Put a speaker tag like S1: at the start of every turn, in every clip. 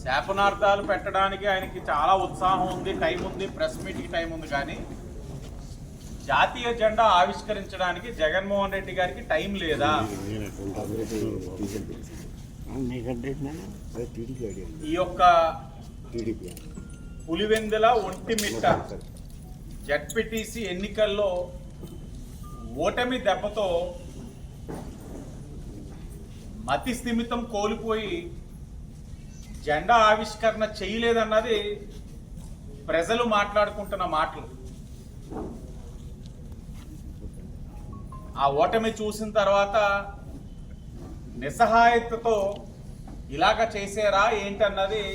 S1: శాపనార్థాలు పెట్టడానికి ఆయనకి చాలా ఉత్సాహం ఉంది, టైం ఉంది, ప్రెస్ మీట్కి టైం ఉంది. కానీ జాతీయ జెండా ఆవిష్కరించడానికి జగన్మోహన్ రెడ్డి గారికి టైం లేదా? ఈ యొక్క పులివెందుల ఒంటిమిట్ట జడ్పీటీసీ ఎన్నికల్లో ఓటమి దెబ్బతో మతి స్థిమితం కోల్పోయి జెండా ఆవిష్కరణ చేయలేదన్నది ప్రజలు మాట్లాడుకుంటున్న మాటలు. ఆ ఓటమి చూసిన తర్వాత నిస్సహాయతతో ఇలాగ చేసారా ఏంటన్నది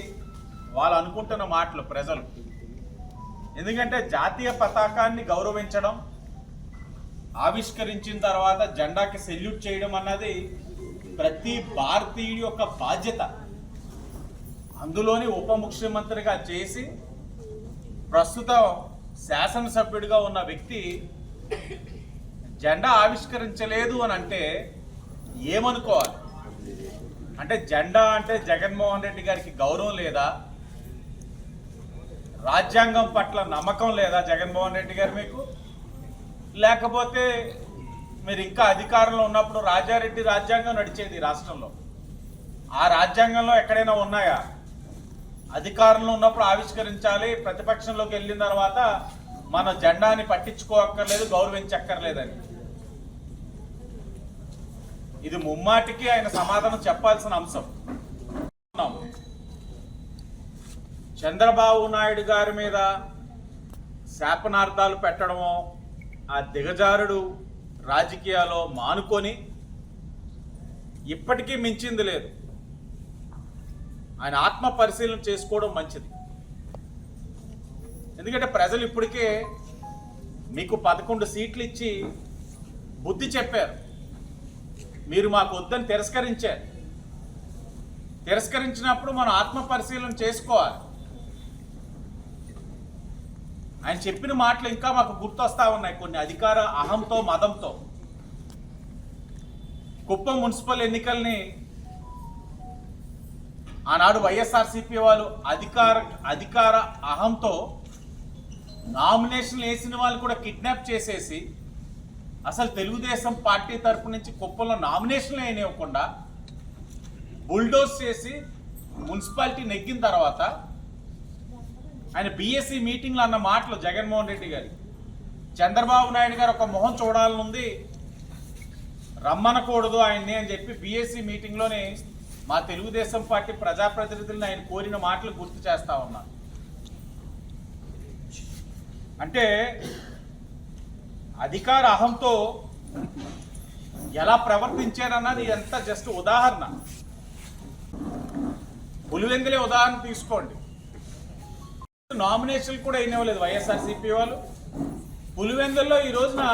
S1: వాళ్ళు అనుకుంటున్న మాటలు ప్రజలు. ఎందుకంటే జాతీయ పతాకాన్ని గౌరవించడం, ఆవిష్కరించిన తర్వాత జెండాకి సెల్యూట్ చేయడం అన్నది ప్రతి భారతీయుడి యొక్క బాధ్యత. అందులోని ఉప ముఖ్యమంత్రిగా చేసి ప్రస్తుతం శాసనసభ్యుడిగా ఉన్న వ్యక్తి జెండా ఆవిష్కరించలేదు అని అంటే ఏమనుకోవాలి? అంటే జెండా అంటే జగన్మోహన్ రెడ్డి గారికి గౌరవం లేదా? రాజ్యాంగం పట్ల నమ్మకం లేదా జగన్మోహన్ రెడ్డి గారు మీకు? లేకపోతే మీరు ఇంకా అధికారంలో ఉన్నప్పుడు రాజారెడ్డి రాజ్యాంగం నడిచేది రాష్ట్రంలో. ఆ రాజ్యాంగంలో ఎక్కడైనా ఉన్నాయా అధికారంలో ఉన్నప్పుడు ఆవిష్కరించాలి, ప్రతిపక్షంలోకి వెళ్ళిన తర్వాత మన జెండాని పట్టించుకోక్కర్లేదు, గౌరవించక్కర్లేదని? ఇది ముమ్మాటికి ఆయన సమాధానం చెప్పాల్సిన అంశం. చంద్రబాబు నాయుడు గారి మీద శాపనార్థాలు పెట్టడమో, ఆ దిగజారుడు రాజకీయాల్లో మానుకొని ఇప్పటికీ మించింది లేదు. ఆయన ఆత్మ పరిశీలన చేసుకోవడం మంచిది. ఎందుకంటే ప్రజలు ఇప్పటికే మీకు 11 సీట్లు ఇచ్చి బుద్ధి చెప్పారు. మీరు మాకు వద్దని తిరస్కరించారు. తిరస్కరించినప్పుడు మనం ఆత్మ పరిశీలన చేసుకోవాలి. ఆయన చెప్పిన మాటలు ఇంకా మాకు గుర్తొస్తా ఉన్నాయి, కొన్ని అధికార అహంతో, మదంతో. కుప్పం మున్సిపల్ ఎన్నికల్ని ఆనాడు వైఎస్ఆర్సీపీ వాళ్ళు అధికార అహంతో నామినేషన్లు వేసిన వాళ్ళు కూడా కిడ్నాప్ చేసేసి అసలు తెలుగుదేశం పార్టీ తరపు నుంచి కుప్పంలో నామినేషన్లు వేయనివ్వకుండా బుల్డోజ్ చేసి మున్సిపాలిటీ నెగ్గిన తర్వాత ఆయన బీఎస్సీ మీటింగ్లో అన్న మాటలు జగన్మోహన్ రెడ్డి గారి, చంద్రబాబు నాయుడు గారు ఒక మొహం చూడాలనుంది, రమ్మనకూడదు ఆయన్ని అని చెప్పి బీఎస్సీ మీటింగ్లోనే మా తెలుగుదేశం పార్టీ ప్రజాప్రతినిధులను ఆయన కోరిన మాటలు గుర్తు చేస్తా ఉన్నా. అంటే అధికార అహంతో ఎలా ప్రవర్తించారన్నది ఎంత జస్ట్ ఉదాహరణ. పులివెందులే ఉదాహరణ తీసుకోండి. నామినేషన్లు కూడా ఇవ్వలేదు వైఎస్ఆర్సీపీ వాళ్ళు. పులివెందుల్లో ఈ రోజున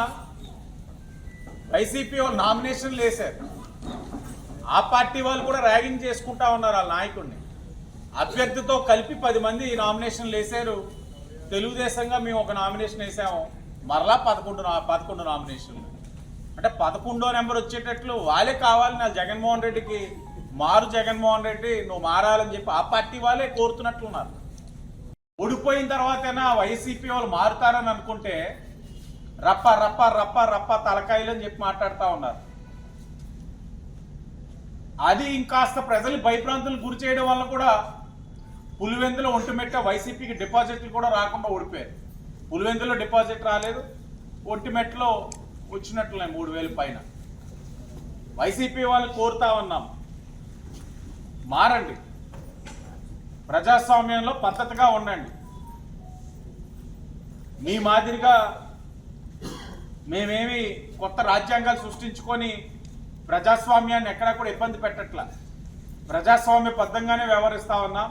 S1: వైసీపీ వాళ్ళు నామినేషన్లు వేశారు. ఆ పార్టీ వాళ్ళు కూడా ర్యాగింగ్ చేసుకుంటా ఉన్నారు వాళ్ళ నాయకుడిని. అభ్యర్థితో కలిపి 10 మంది నామినేషన్లు వేశారు. తెలుగుదేశంగా మేము ఒక నామినేషన్ వేసాము, మరలా 11 నామినేషన్లు. అంటే 11వ నెంబర్ వచ్చేటట్లు వాళ్ళే కావాలి. నా జగన్మోహన్ రెడ్డికి జగన్మోహన్ రెడ్డి నువ్వు మారాలని చెప్పి ఆ పార్టీ వాళ్ళే కోరుతున్నట్లున్నారు. ఓడిపోయిన తర్వాతైనా వైసీపీ వాళ్ళు మారుతారని అనుకుంటే రప్ప రప్ప రప్ప రప్ప తలకాయలు అని చెప్పి మాట్లాడుతూ ఉన్నారు. అది ఇంకాస్త ప్రజలు భయభ్రాంతులు గురి చేయడం వల్ల కూడా పులివెందులో ఒంటిమిట్ట వైసీపీకి డిపాజిట్లు కూడా రాకుండా ఓడిపోయారు. పులివెందులో డిపాజిట్ రాలేదు, ఒంటిమిట్టలో వచ్చినట్లున్నాయి 3000 పైన. వైసీపీ వాళ్ళు కోరుతా ఉన్నాం, మారండి, ప్రజాస్వామ్యంలో పద్ధతిగా ఉండండి. మీ మాదిరిగా మేమేమి కొత్త రాజ్యాంగాలు సృష్టించుకొని ప్రజాస్వామ్యాన్ని ఎక్కడా కూడా ఇబ్బంది పెట్టట్లా. ప్రజాస్వామ్యబద్ధంగానే వ్యవహరిస్తా ఉన్నాం.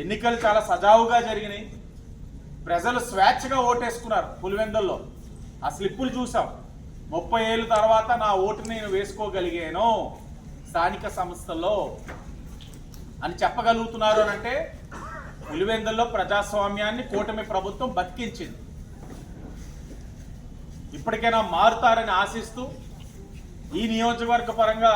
S1: ఎన్నికలు చాలా సజావుగా జరిగినాయి. ప్రజలు స్వేచ్ఛగా ఓటేసుకున్నారు. పులివెందుల్లో ఆ స్లిప్పులు చూసాం. 30 ఏళ్ళ తర్వాత నా ఓటుని నేను వేసుకోగలిగాను స్థానిక సంస్థల్లో అని చెప్పగలుగుతున్నారు అని అంటే పులివెందుల్లో ప్రజాస్వామ్యాన్ని కూటమి ప్రభుత్వం బతికించింది. ఇప్పటికైనా మారుతారని ఆశిస్తూ ఈ నియోజకవర్గ పరంగా